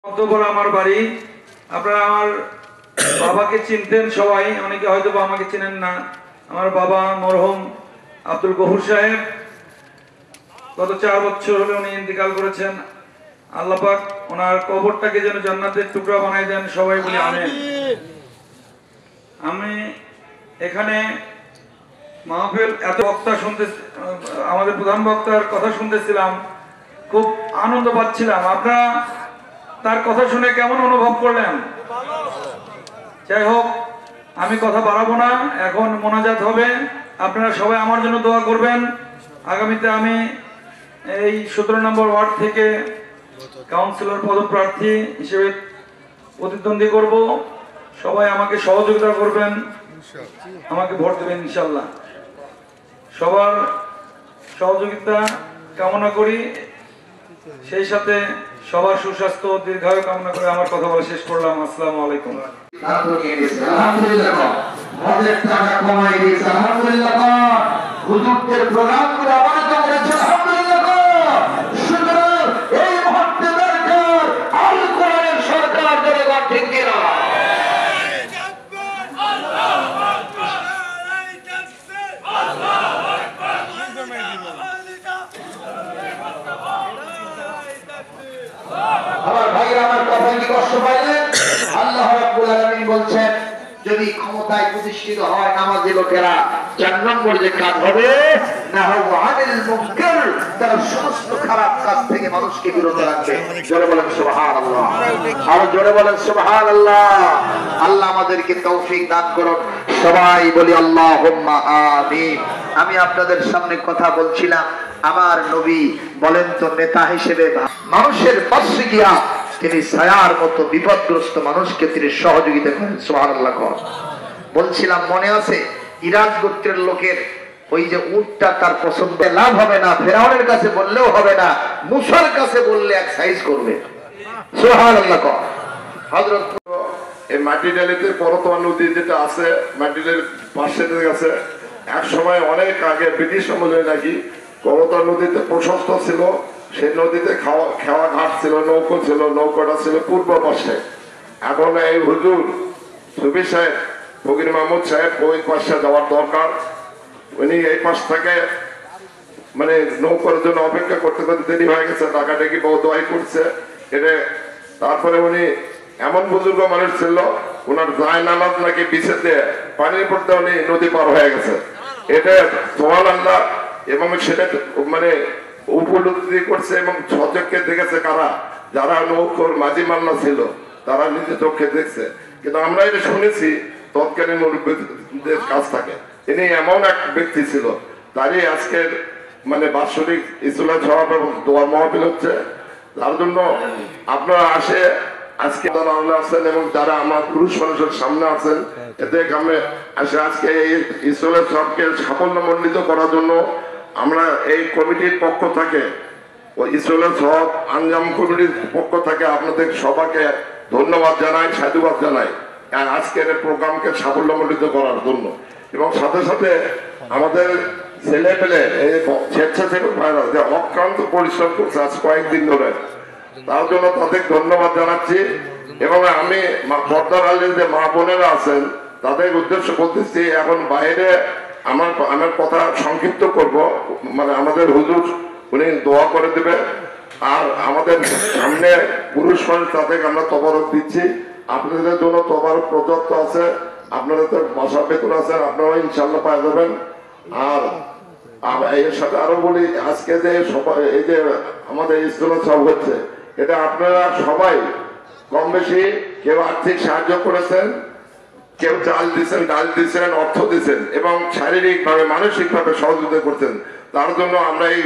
পদ্মপাড়া আমার বাড়ি। আপনারা আমার বাবাকে চিনতেন সবাই, অনেকে হয়তো বা আমাকে চিনেন না। আমার বাবা মরহুম আব্দুল গফুর সাহেব গত 4 বছর হলে উনি ইন্তেকাল করেছেন। আল্লাহ পাক ওনার কবরটাকে যেন জান্নাতের টুকরা বানাই দেন, সবাই বলি আমিন। আমি এখানে মাহফিল এত বক্তা শুনতে, আমাদের প্রধান বক্তার কথা শুনতেছিলাম, খুব আনন্দ পাচ্ছিলাম। আপনারা তার কথা শুনে কেমন অনুভব করলেন? যাই হোক, আমি কথা বাড়াবো না, এখন মোনাজাত হবে। আপনারা সবাই আমার জন্য দোয়া করবেন। আগামীতে আমি এই 17 নম্বর ওয়ার্ড থেকে কাউন্সিলর পদপ্রার্থী হিসেবে প্রতিদ্বন্দ্বী করব। সবাই আমাকে সহযোগিতা করবেন, আমাকে ভোট দেবেন ইনশাল্লাহ। সবার সহযোগিতা কামনা করি, সেই সাথে সবার সুস্বাস্থ্য দীর্ঘায়ু কামনা করে আমার কথা বলা শেষ করলাম। আসসালামু আলাইকুম। আলহামদুলিল্লাহ, আমাদের টাকা কমাই দিয়েছে। আলহামদুলিল্লাহ, হুজুরদের প্রোগ্রামগুলো অবনত করেছে। আলহামদুলিল্লাহ, সুতরাং এই মুহূর্তে দরকার আল কোরআনের সরকার। জনগণ ঠিক কিনা? আমার ভাইরা, আমার কথা কি কষ্ট পাইলেন? আল্লাহ রাব্বুল আলামিন বলছেন, যদি ক্ষমতায় প্রতিষ্ঠিত হয় নামাজি লোকেরা 4 নম্বর যে কাজ হবে, নাহু আনিল মুনকার, তারা সমস্ত খারাপ কাজ থেকে মানুষকে বিরত রাখবে। জোরে বলেন সুবহানাল্লাহ, আর জোরে বলেন সুবহানাল্লাহ। আল্লাহ আমাদেরকে তৌফিক দান করুন। সবাই বলি আল্লাহুম্মা আমিন। আমি আপনাদের সামনে কথা বলছিলাম, আমার নবী বলেন তো নেতা হিসেবে মানুষের পাশে গিয়া তিনি ছায়ার মতো বিপদগ্রস্ত মানুষকে তিনি সহযোগিতা করেন। সুবহানাল্লাহ। বলছিলাম মনে আছে, ইরাজ গোত্রের লোকের ওই যে উটটা তার পছন্দ, লাভ হবে না, ফেরাউনের কাছে বললেও হবে না, মুসার কাছে বললে এক সাইজ করবে। সুবহানাল্লাহ। হযরত এই মাটিডালিতে পরতোয়া নদী যেটা আছে, মাটিডালির পাশে আছে, এক সময় অনেক আগে ব্রিটিশ আমলে নাকি পরতোয়া নদীতে প্রশস্ত ছিল। সেই নদীতে খাওয়া ঘাট ছিল, নৌকো ছিল, নৌকাটা ছিল পূর্ব পাশে। এখন এই হুজুর সুফি সাহেব ফকির মাহমুদ সাহেব ওই পাশে যাওয়ার দরকার। উনি এই পাশ থেকে মানে নৌকার জন্য অপেক্ষা করতে করতে দেরি হয়ে গেছে, ডাকাডাকি বহু দোয়াই করছে এটা। তারপরে উনি এমন বুজুর্গ মানুষ ছিল, ওনার জায় নামাজ নাকি বিছেতে পানির পড়তে উনি নদী পার হয়ে গেছে। এটা সুবহানাল্লাহ। এবং সেটা মানে উপলব্ধি করছে এবং সচক্ষে দেখেছে কারা? যারা নৌকর মাঝি মাল্লা ছিল, তারা নিজে চোখে দেখছে। কিন্তু আমরা এটা শুনেছি তৎকালীন মুরব্বীদের কাছ থেকে। ইনি এমন এক ব্যক্তি ছিল, তারই আজকের মানে বাৎসরিক ইসলাম সভা এবং দোয়া মাহফিল হচ্ছে। তার জন্য আপনারা আসে আজকে আছেন এবং যারা আমার পুরুষ মানুষের সামনে আছেন, এতে আমি আসে আজকে এই ইসলামের সবকে সাফল্যমণ্ডিত করার জন্য আমরা এই কমিটির পক্ষ থেকে, ওই ইসলামের সব আঞ্জাম কমিটির পক্ষ থেকে আপনাদের সবাইকে ধন্যবাদ জানাই, সাধুবাদ জানাই আজকের প্রোগ্রামকে সাফল্যমণ্ডিত করার জন্য। এবং সাথে সাথে আমাদের ছেলে পেলে এই স্বেচ্ছাসেবক ভাইরা যে অক্লান্ত পরিশ্রম করছে আজ কয়েকদিন ধরে, তার জন্য তাদের ধন্যবাদ জানাচ্ছি। এবং আমি পর্দার আলীর যে মা বোনেরা আছেন তাদের উদ্দেশ্য বলতেছি, এখন বাইরে আমার কথা সংক্ষিপ্ত করব, মানে আমাদের হুজুর উনি দোয়া করে দেবে। আর আমাদের সামনে পুরুষ মানুষ তাদের আমরা তবারক দিচ্ছি। আপনাদের জন্য তবারক প্রদত্ত আছে, আপনাদের তো বাসা বেতন আছে, আপনারা ইনশাল্লাহ পাই যাবেন। আর এর সাথে আরো বলি, আজকে যে এই যে আমাদের ইসলাম সব হচ্ছে, এটা আপনারা সবাই কম বেশি কেউ আর্থিক সাহায্য করেছেন, কেউ চাল দিচ্ছেন, ডাল দিচ্ছেন, অর্থ দিচ্ছেন এবং শারীরিক ভাবে মানসিক ভাবে সহযোগিতা করছেন। তার জন্য আমরা এই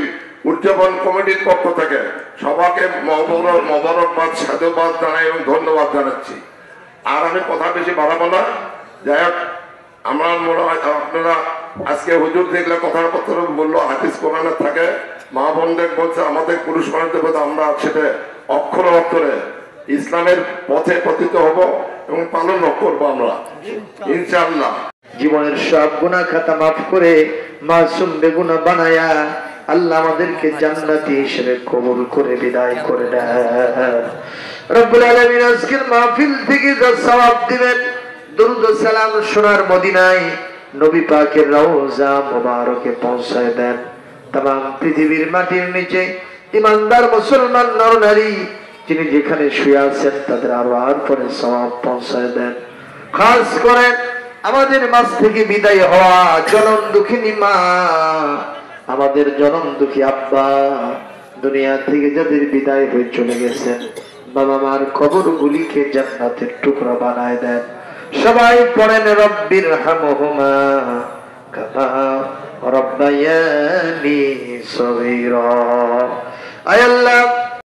উদযাপন কমিটির পক্ষ থেকে সবাইকে মোবারকবাদ, সাধুবাদ জানাই এবং ধন্যবাদ জানাচ্ছি। আর আমি কথা বেশি বাড়াবো না। যাই হোক, আমার মনে হয় আপনারা আজকে হুজুর দেখলে কথাপত্র বললো হাদিস কোরআনে থাকে, মা বোনদের বলছে, আমাদের পুরুষ মানুষদের বলছে, আমরা সেটা অক্ষরে অক্ষরে ইসলামের পথে পতিত হব এবং পালন করবো আমরা ইনশাআল্লাহ। জীবনের সব গুনাহ খাতা মাফ করে মাসুম বেগুনা বানায়া আল্লাহ আমাদেরকে জান্নাতি হিসেবে কবুল করে বিদায় করে দেয়। রব্বুল আলামিন আজকের মাহফিল থেকে যা সওয়াব দিবেন, দরুদ ও সালাম সোনার মদিনায় নবী পাকের রওজা মুবারকে পৌঁছায় দেন। तमाम পৃথিবীর মাটির নিচে ইমানদার মুসলমান নরনারী যিনি যেখানে শুয়ে আছেন তাদের আরোহার পরে সওয়াব পৌঁছায় দেন। খাস করে আমাদের মাঝ থেকে বিদায় হওয়া জনম দুঃখিনী মা, আমাদের জনম দুঃখী আব্বা, দুনিয়া থেকে যাদের বিদায় হয়ে চলে গেছেন, বাবা মার কবরগুলিকে জান্নাতের টুকরা বানায় দেন। সবাই পড়েন রব্বির হামহুমা কামা রব্বায়ানি সগীরা। আয় আল্লাহ